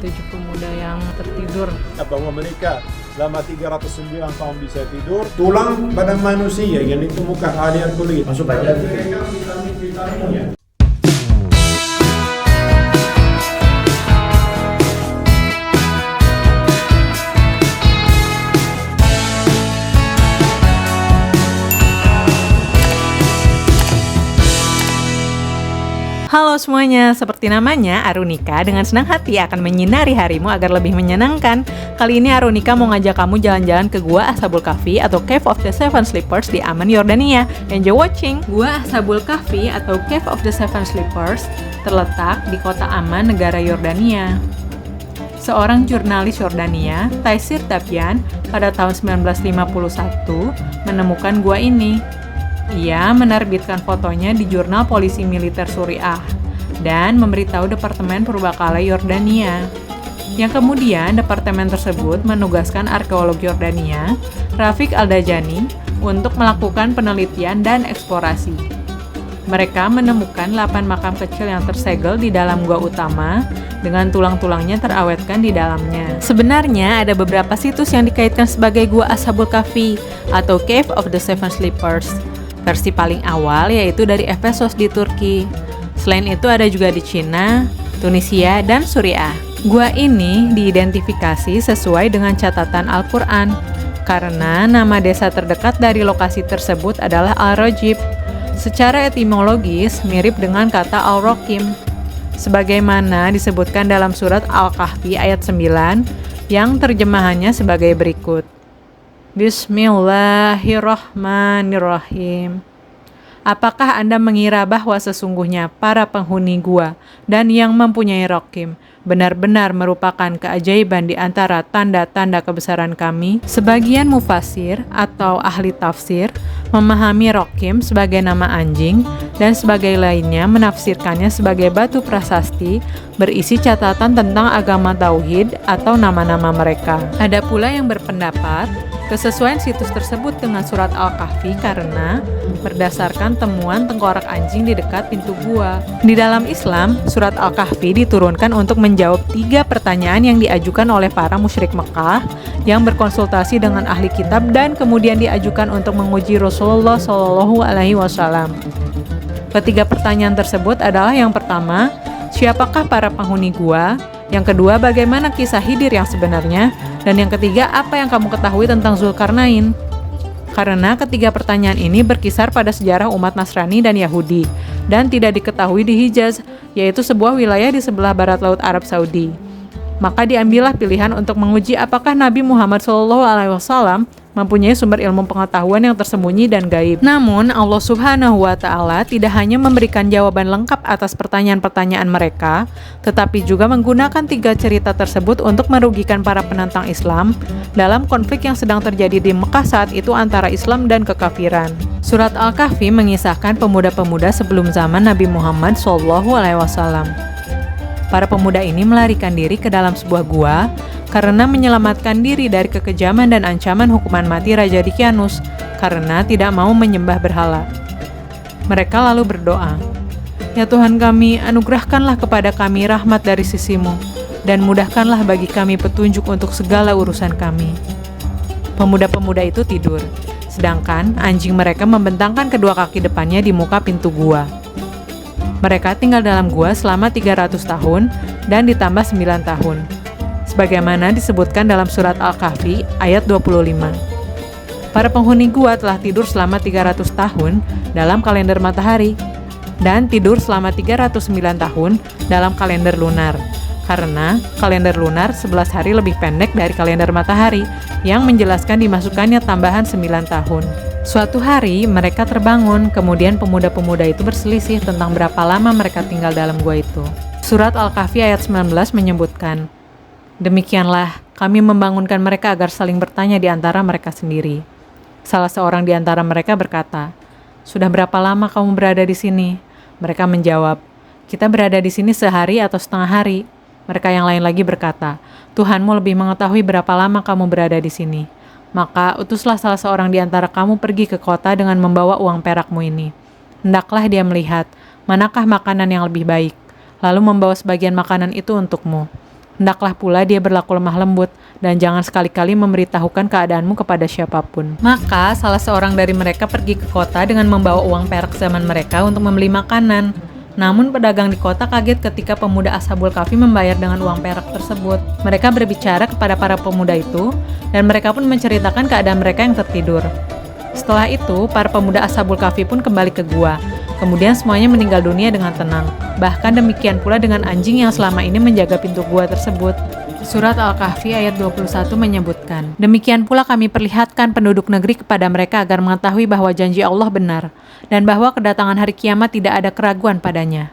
7 pemuda yang tertidur. Bahwa mereka selama 309 tahun bisa tidur. Tulang badan manusia yang ditemukan aliran kulit. Masuk baca. Mereka vitamin-vitaminnya. Halo semuanya, seperti namanya, Arunika dengan senang hati akan menyinari harimu agar lebih menyenangkan. Kali ini Arunika mau ngajak kamu jalan-jalan ke Gua Ashabul Kahfi atau Cave of the Seven Sleepers di Amman, Yordania. Enjoy watching! Gua Ashabul Kahfi atau Cave of the Seven Sleepers terletak di kota Amman, negara Yordania. Seorang jurnalis Yordania, Taisir Tabyan, pada tahun 1951 menemukan gua ini. Ia menerbitkan fotonya di jurnal polisi militer Suriah dan memberitahu Departemen Purbakala Yordania. Yang kemudian departemen tersebut menugaskan arkeolog Yordania, Rafik Al-Dajani, untuk melakukan penelitian dan eksplorasi. Mereka menemukan 8 makam kecil yang tersegel di dalam gua utama dengan tulang-tulangnya terawetkan di dalamnya. Sebenarnya ada beberapa situs yang dikaitkan sebagai Gua Ashabul Kahfi atau Cave of the Seven Sleepers. Versi paling awal yaitu dari Efesos di Turki. Selain itu ada juga di Cina, Tunisia, dan Suriah. Gua ini diidentifikasi sesuai dengan catatan Al-Quran karena nama desa terdekat dari lokasi tersebut adalah Al-Rajib. Secara etimologis mirip dengan kata Al-Rokim, sebagaimana disebutkan dalam surat Al-Kahfi ayat 9 yang terjemahannya sebagai berikut. Bismillahirrahmanirrahim. Apakah Anda mengira bahwa sesungguhnya para penghuni gua dan yang mempunyai rokim benar-benar merupakan keajaiban di antara tanda-tanda kebesaran kami? Sebagian mufasir atau ahli tafsir memahami rokim sebagai nama anjing dan sebagai lainnya menafsirkannya sebagai batu prasasti berisi catatan tentang agama tauhid atau nama-nama mereka. Ada pula yang berpendapat kesesuaian situs tersebut dengan surat Al-Kahfi karena berdasarkan temuan tengkorak anjing di dekat pintu gua. Di dalam Islam, surat Al-Kahfi diturunkan untuk menjawab 3 pertanyaan yang diajukan oleh para musyrik Mekah yang berkonsultasi dengan ahli kitab dan kemudian diajukan untuk menguji Rasulullah Shallallahu Alaihi Wasallam. Ketiga pertanyaan tersebut adalah yang pertama, siapakah para penghuni gua? Yang kedua, bagaimana kisah Khidir yang sebenarnya? Dan yang ketiga, apa yang kamu ketahui tentang Zulkarnain? Karena ketiga pertanyaan ini berkisar pada sejarah umat Nasrani dan Yahudi, dan tidak diketahui di Hijaz, yaitu sebuah wilayah di sebelah barat laut Arab Saudi. Maka diambillah pilihan untuk menguji apakah Nabi Muhammad SAW mempunyai sumber ilmu pengetahuan yang tersembunyi dan gaib. Namun, Allah Subhanahu wa Ta'ala tidak hanya memberikan jawaban lengkap atas pertanyaan-pertanyaan mereka, tetapi juga menggunakan 3 cerita tersebut untuk merugikan para penentang Islam dalam konflik yang sedang terjadi di Mekah saat itu antara Islam dan kekafiran. Surat Al-Kahfi mengisahkan pemuda-pemuda sebelum zaman Nabi Muhammad SAW. Para pemuda ini melarikan diri ke dalam sebuah gua karena menyelamatkan diri dari kekejaman dan ancaman hukuman mati Raja Dikianus karena tidak mau menyembah berhala. Mereka lalu berdoa, "Ya Tuhan kami, anugerahkanlah kepada kami rahmat dari sisi-Mu dan mudahkanlah bagi kami petunjuk untuk segala urusan kami." Pemuda-pemuda itu tidur, sedangkan anjing mereka membentangkan kedua kaki depannya di muka pintu gua. Mereka tinggal dalam gua selama 300 tahun dan ditambah 9 tahun. Sebagaimana disebutkan dalam surat Al-Kahfi ayat 25. Para penghuni gua telah tidur selama 300 tahun dalam kalender matahari dan tidur selama 309 tahun dalam kalender lunar. Karena kalender lunar 11 hari lebih pendek dari kalender matahari yang menjelaskan dimasukkannya tambahan 9 tahun. Suatu hari mereka terbangun, kemudian pemuda-pemuda itu berselisih tentang berapa lama mereka tinggal dalam gua itu. Surat Al-Kahfi ayat 19 menyebutkan, "Demikianlah kami membangunkan mereka agar saling bertanya di antara mereka sendiri. Salah seorang di antara mereka berkata, 'Sudah berapa lama kamu berada di sini?' Mereka menjawab, 'Kita berada di sini sehari atau setengah hari.' Mereka yang lain lagi berkata, 'Tuhanmu lebih mengetahui berapa lama kamu berada di sini. Maka utuslah salah seorang di antara kamu pergi ke kota dengan membawa uang perakmu ini. Hendaklah dia melihat manakah makanan yang lebih baik, lalu membawa sebagian makanan itu untukmu. Hendaklah pula dia berlaku lemah lembut, dan jangan sekali-kali memberitahukan keadaanmu kepada siapapun. Maka salah seorang dari mereka pergi ke kota dengan membawa uang perak zaman mereka untuk membeli makanan. Namun pedagang di kota kaget ketika pemuda Ashabul Kahfi membayar dengan uang perak tersebut. Mereka berbicara kepada para pemuda itu, dan mereka pun menceritakan keadaan mereka yang tertidur. Setelah itu, para pemuda Ashabul Kahfi pun kembali ke gua. Kemudian semuanya meninggal dunia dengan tenang. Bahkan demikian pula dengan anjing yang selama ini menjaga pintu gua tersebut. Surat Al-Kahfi ayat 21 menyebutkan, demikian pula kami perlihatkan penduduk negeri kepada mereka agar mengetahui bahwa janji Allah benar, dan bahwa kedatangan hari kiamat tidak ada keraguan padanya.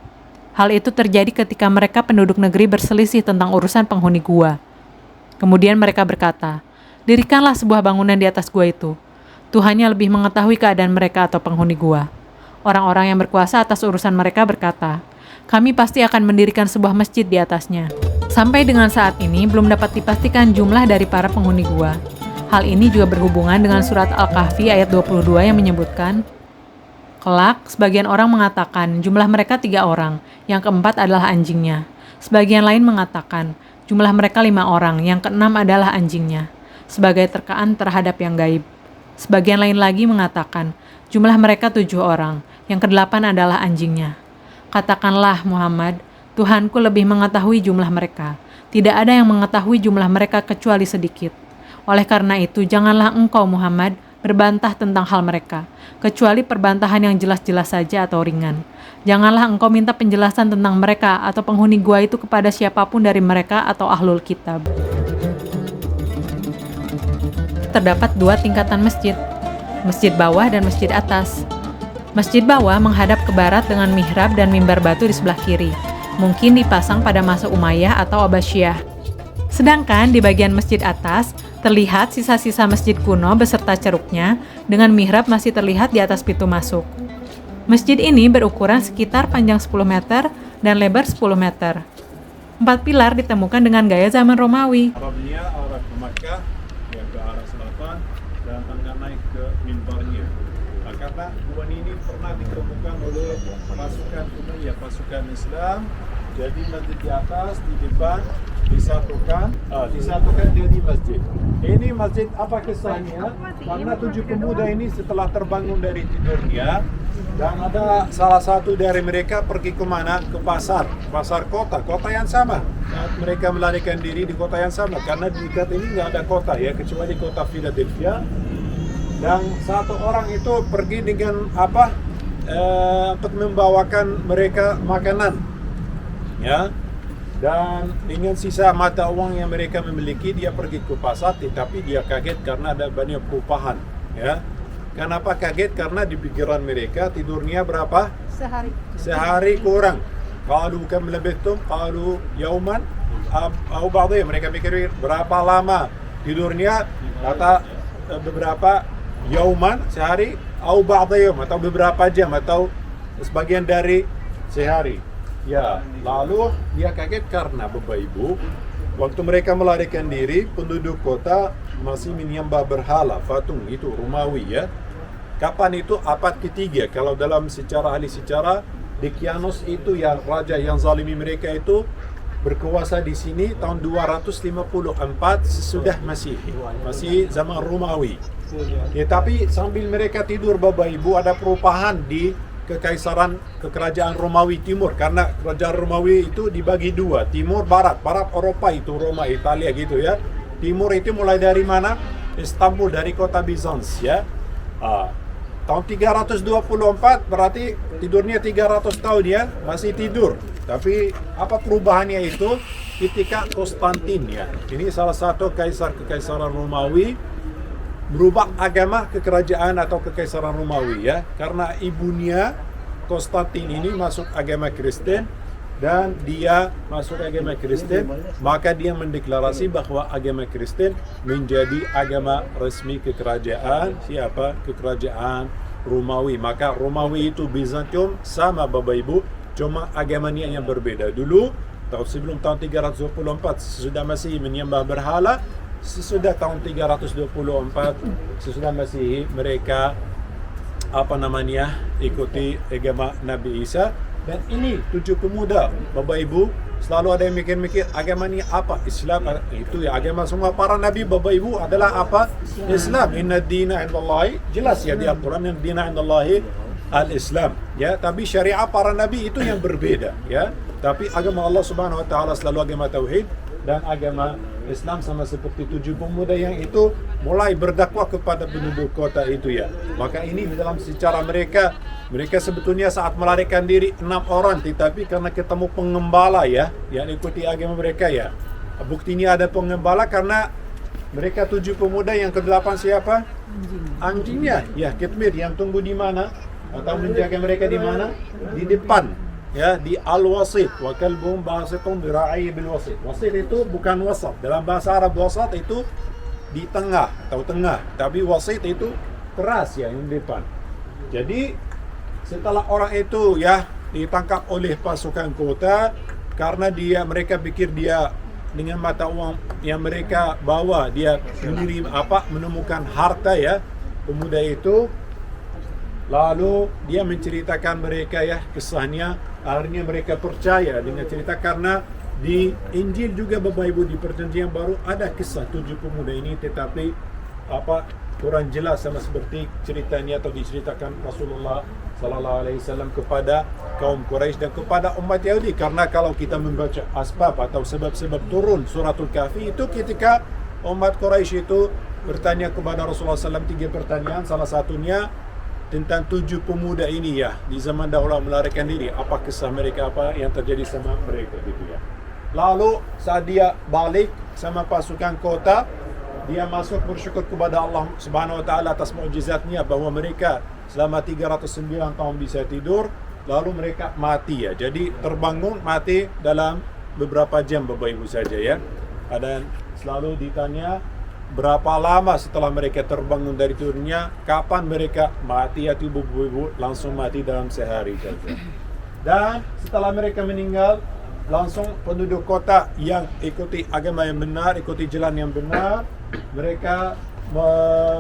Hal itu terjadi ketika mereka penduduk negeri berselisih tentang urusan penghuni gua. Kemudian mereka berkata, dirikanlah sebuah bangunan di atas gua itu. Tuhannya lebih mengetahui keadaan mereka atau penghuni gua. Orang-orang yang berkuasa atas urusan mereka berkata, kami pasti akan mendirikan sebuah masjid di atasnya. Sampai dengan saat ini belum dapat dipastikan jumlah dari para penghuni gua. Hal ini juga berhubungan dengan surat Al-Kahfi ayat 22 yang menyebutkan, kelak, sebagian orang mengatakan jumlah mereka 3 orang, yang keempat adalah anjingnya. Sebagian lain mengatakan jumlah mereka 5 orang, yang keenam adalah anjingnya, sebagai terkaan terhadap yang gaib. Sebagian lain lagi mengatakan jumlah mereka 7 orang, yang ke-8 adalah anjingnya. Katakanlah Muhammad, Tuhanku lebih mengetahui jumlah mereka. Tidak ada yang mengetahui jumlah mereka kecuali sedikit. Oleh karena itu, janganlah engkau Muhammad berbantah tentang hal mereka, kecuali perbantahan yang jelas-jelas saja atau ringan. Janganlah engkau minta penjelasan tentang mereka atau penghuni gua itu kepada siapapun dari mereka atau ahlul kitab. Terdapat 2 tingkatan masjid, masjid bawah dan masjid atas. Masjid bawah menghadap ke barat dengan mihrab dan mimbar batu di sebelah kiri. Mungkin dipasang pada masa Umayyah atau Abbasiyah. Sedangkan di bagian masjid atas, terlihat sisa-sisa masjid kuno beserta ceruknya dengan mihrab masih terlihat di atas pintu masuk. Masjid ini berukuran sekitar panjang 10 meter dan lebar 10 meter. 4 pilar ditemukan dengan gaya zaman Romawi. Arabnya arah ke Makkah, ya ke arah selatan, dan tangga naik ke mimbarnya. Nah, karena gua ini pernah ditemukan oleh pasukan Umayyah, pasukan Islam. Jadi masjid di atas, di depan disatukan jadi masjid. Ini masjid apa kesannya? Karena 7 pemuda ini setelah terbangun dari tidurnya, dan ada salah satu dari mereka pergi ke mana? Ke pasar kota yang sama. Saat mereka melarikan diri di kota yang sama, karena di dekat ini nggak ada kota ya, kecuali kota Philadelphia. Dan satu orang itu pergi dengan untuk membawakan mereka makanan, ya. Dan dengan sisa mata uang yang mereka memiliki, dia pergi ke pasar, tetapi dia kaget karena ada banyak perubahan, ya. Kenapa kaget? Karena di pikiran mereka tidurnya berapa? Sehari kurang. Qalu kam labithtum? Qalu yauman au ba'dhi. Mereka pikir berapa lama tidurnya? Kata beberapa yauman, sehari, au ba'dhi yaum, atau beberapa jam, atau sebagian dari sehari. Ya, lalu dia kaget karena Bapak Ibu, waktu mereka melarikan diri, penduduk kota masih menyembah berhala, patung itu Romawi ya. Kapan itu? Abad ketiga. Kalau dalam secara ahli sejarah, Dekianos itu yang raja yang zalimi mereka itu berkuasa di sini tahun 254 sesudah Masehi, masih zaman Romawi. Ya, tapi sambil mereka tidur Bapak Ibu, ada perubahan di kerajaan Romawi Timur, karena kerajaan Romawi itu dibagi 2, Timur Barat. Barat Eropa itu Roma, Italia gitu ya. Timur itu mulai dari mana? Istanbul, dari kota Bizans ya. Tahun 324 berarti tidurnya 300 tahun ya, masih tidur. Tapi apa perubahannya itu? Ketika Konstantin ya, ini salah satu kekaisaran Romawi, berubah agama kekerajaan atau kekaisaran Romawi ya, karena ibunya Konstantin ini masuk agama Kristen, dan dia masuk agama Kristen, maka dia mendeklarasi bahwa agama Kristen menjadi agama resmi kekerajaan siapa? Kekerajaan Romawi. Maka Romawi itu Bizantium sama Bapak Ibu, cuma agamanya yang berbeda. Dulu sebelum tahun 324 sesudah Masehi menyembah berhala. Sesudah tahun 324 sesudah Masehi mereka ikuti agama Nabi Isa, Dan ini 7 pemuda, Bapak Ibu, selalu ada yang mikir-mikir agama ini apa? Islam itu ya, agama semua para nabi Bapak Ibu adalah apa? Islam. Inna dina indallahi, jelas ya di Al-Quran, inna dina indallahi al-Islam. Ya, tapi syariat para nabi itu yang berbeda, ya. Tapi agama Allah Subhanahu wa taala selalu agama tauhid, dan agama Islam sama seperti 7 pemuda yang itu mulai berdakwah kepada penduduk kota itu ya. Maka ini dalam secara mereka sebetulnya saat melarikan diri 6 orang, tetapi karena ketemu pengembala ya, yang ikuti agama mereka ya. Buktinya ada pengembala karena mereka 7 pemuda, yang ke-8 siapa? Anjingnya, ya, Kitmir, yang tunggu di mana atau menjaga mereka di mana? Di depan. Ya, di al-wasit, wa kalbuhum basitun dhira'ihi bil wasit. Wasit itu bukan wasat. Dalam bahasa Arab wasat itu di tengah atau tengah, tapi wasit itu keras ya, yang di depan. Jadi setelah orang itu ya ditangkap oleh pasukan kota karena mereka pikir dia dengan mata uang yang mereka bawa dia sendiri menemukan harta ya pemuda itu. Lalu dia menceritakan mereka ya kisahnya. Akhirnya mereka percaya dengan cerita, karena di Injil juga Bapak Ibu di Perjanjian Baru ada kisah 7 pemuda ini, tetapi kurang jelas sama seperti ceritanya atau diceritakan Rasulullah Sallallahu Alaihi Wasallam kepada kaum Quraisy dan kepada umat Yahudi. Karena kalau kita membaca asbab atau sebab-sebab turun suratul Kahfi itu ketika umat Quraisy itu bertanya kepada Rasulullah SAW 3 pertanyaan, salah satunya tentang 7 pemuda ini ya, di zaman dahulu melarikan diri, apa kisah mereka, apa yang terjadi sama mereka gitu ya. Lalu saat dia balik sama pasukan kota, dia masuk bersyukur kepada Allah Subhanahu wa taala atas mukjizatnya bahwa mereka selama 309 tahun bisa tidur, lalu mereka mati ya. Jadi terbangun mati dalam beberapa jam Bapak Ibu saja ya. Dan selalu ditanya berapa lama setelah mereka terbangun dari tidurnya, kapan mereka mati ya ibu-ibu, langsung mati dalam sehari saja. Dan setelah mereka meninggal, langsung penduduk kota yang ikuti agama yang benar, ikuti jalan yang benar, mereka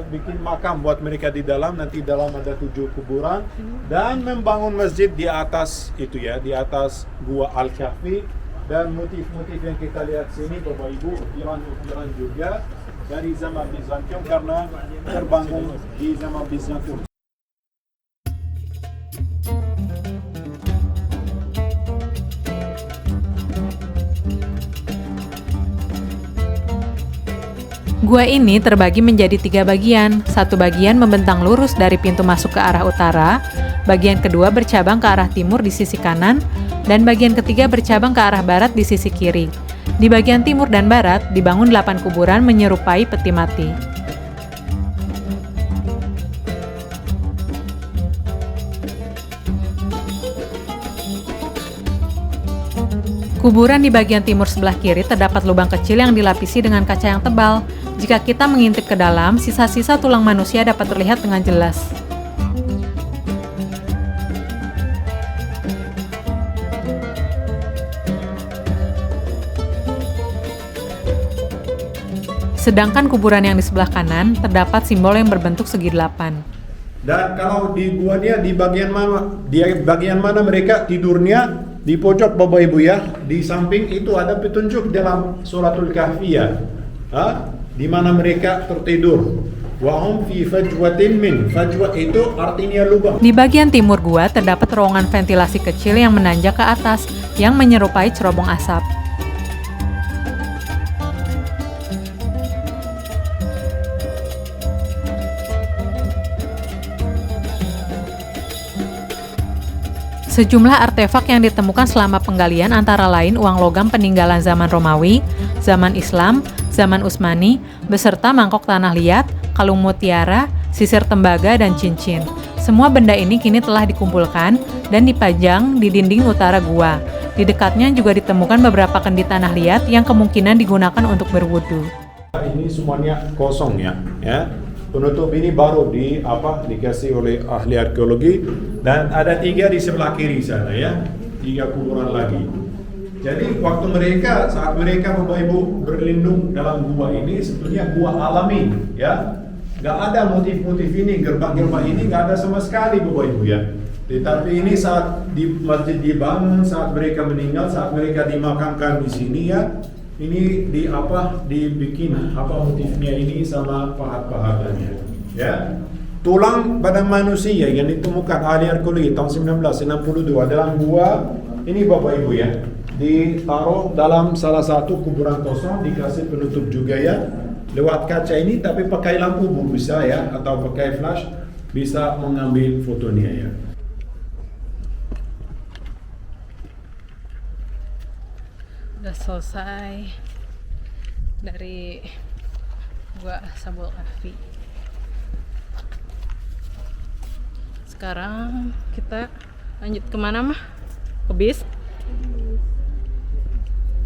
bikin makam buat mereka di dalam. Nanti dalam ada 7 kuburan, dan membangun masjid di atas itu ya, di atas gua Al-Kahfi. Dan motif-motif yang kita lihat sini Bapak Ibu, ukiran-ukiran juga dari zaman Bizantium, karena terbangun di zaman Bizantium. Gua ini terbagi menjadi 3 bagian. Satu bagian membentang lurus dari pintu masuk ke arah utara, bagian kedua bercabang ke arah timur di sisi kanan, dan bagian ketiga bercabang ke arah barat di sisi kiri. Di bagian timur dan barat dibangun 8 kuburan menyerupai peti mati. Kuburan di bagian timur sebelah kiri terdapat lubang kecil yang dilapisi dengan kaca yang tebal. Jika kita mengintip ke dalam, sisa-sisa tulang manusia dapat terlihat dengan jelas. Sedangkan kuburan yang di sebelah kanan terdapat simbol yang berbentuk segi 8. Dan kalau di gua dia di bagian mana mereka tidurnya, di pojok Bapak Ibu ya, di samping itu ada petunjuk dalam suratul Kahfi ya, di mana mereka tertidur. Wa hum fi fajwatin min. Fajwa itu artinya lubang. Di bagian timur gua terdapat ruangan ventilasi kecil yang menanjak ke atas yang menyerupai cerobong asap. Sejumlah artefak yang ditemukan selama penggalian antara lain uang logam peninggalan zaman Romawi, zaman Islam, zaman Utsmani, beserta mangkok tanah liat, kalung mutiara, sisir tembaga, dan cincin. Semua benda ini kini telah dikumpulkan dan dipajang di dinding utara gua. Di dekatnya juga ditemukan beberapa kendi tanah liat yang kemungkinan digunakan untuk berwudu. Ini semuanya kosong ya. Penutup ini baru dikasih oleh ahli arkeologi, dan ada 3 di sebelah kiri sana ya, 3 kuburan lagi. Jadi saat mereka Bapak Ibu berlindung dalam gua ini sebetulnya gua alami ya, nggak ada motif-motif ini, gerbang-gerbang ini nggak ada sama sekali Bapak Ibu ya. Tetapi ini saat di masjid dibangun, saat mereka meninggal, saat mereka dimakamkan di sini ya, ini dibikin motifnya ini sama pahat-pahatannya, ya. Tulang badan manusia yang ditemukan ahli arkeologi tahun 1962 dalam gua ini Bapak Ibu ya, ditaruh dalam salah satu kuburan kosong, dikasih penutup juga ya, lewat kaca ini, tapi pakai lampu bisa ya, atau pakai flash bisa mengambil fotonya ya. Udah selesai dari gua Sabul Kahfi. Sekarang kita lanjut kemana mah? Ke bis?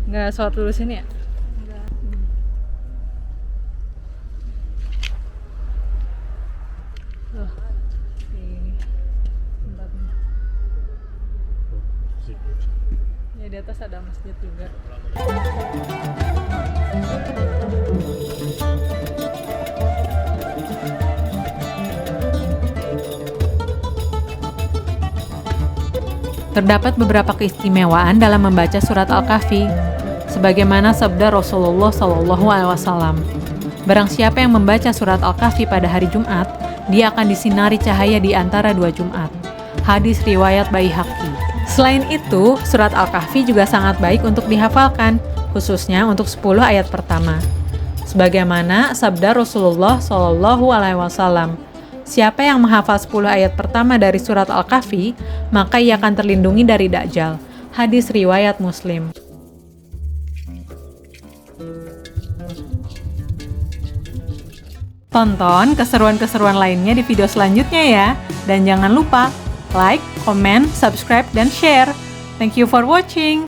Nggak sholat dulu sini ya? Tuh, di tempatnya. Ya di atas ada masjid juga. Terdapat beberapa keistimewaan dalam membaca surat Al-Kahfi, sebagaimana sabda Rasulullah SAW. Barang siapa yang membaca surat Al-Kahfi pada hari Jumat, dia akan disinari cahaya di antara 2 Jumat. Hadis riwayat Baihaqi. Selain itu, surat Al-Kahfi juga sangat baik untuk dihafalkan, khususnya untuk 10 ayat pertama. Sebagaimana sabda Rasulullah SAW, siapa yang menghafal 10 ayat pertama dari surat Al-Kahfi, maka ia akan terlindungi dari Dajjal. Hadis riwayat Muslim. Tonton keseruan-keseruan lainnya di video selanjutnya ya. Dan jangan lupa like, comment, subscribe, dan share. Thank you for watching.